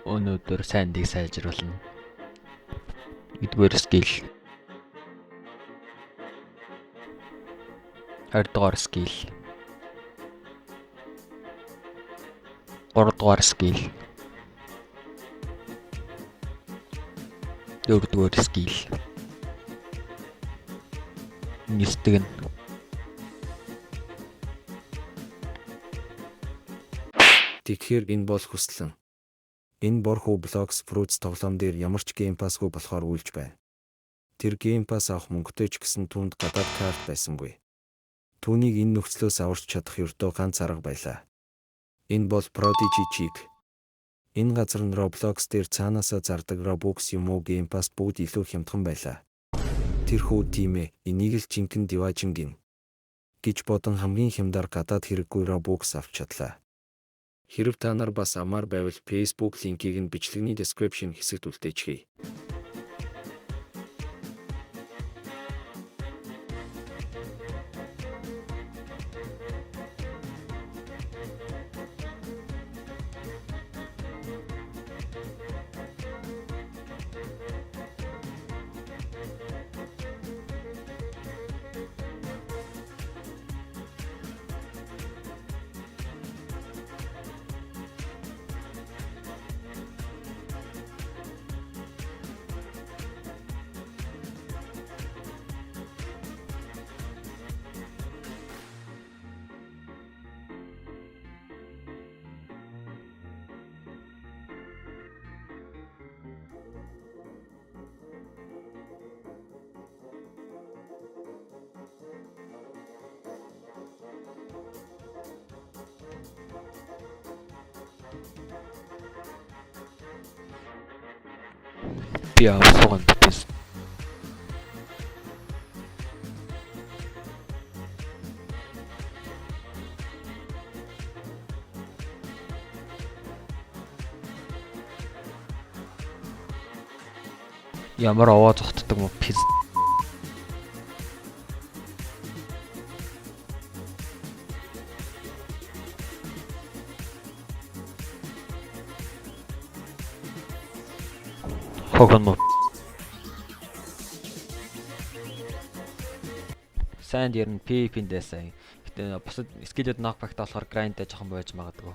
Өнөөдөр сайндыг сайжруулна. Эдгээр скил. 20 дугаар скил. 3 дугаар скил. 4 дугаар скил. Нисдэг нь. Тэгэхээр энэ бол хүслэн. Энэ борхуу Blox Fruits тоглоом дээр ямар ч Game Pass-гүй болохоор үйлж байна. Тэр Game Pass авах мөнгөтэй ч гэсэн түүнд гадаад карт байсангүй. Түүнийг энэ нөхцлөөс аварч чадах ердөө ганц арга байлаа. Энэ бол Prodigy Cheat. Энэ газар нь Roblox дээр цаанаасаа зардаг Robux юм уу Game Pass бүгд илүү хямдхан байлаа. Тэр хүү тийм ээ, энийг л жинхэнэ диважин гин гэж бодон хамгийн хямдаар гадаад хэрэггүй Robux авч чадлаа. Хэрв та нар бас амар байвал Facebook линкийг нь бичлэгний description хэсэгт үлдээчихье. Би авсганд бис. Ямар аваа зогтдог юм пиз. Хогон mo. Санд ер нь PvP-ндээ сайн. Гэтэ бусад скиллүүд knockback-тай болохоор grind-тай жоохон байж магадгүй.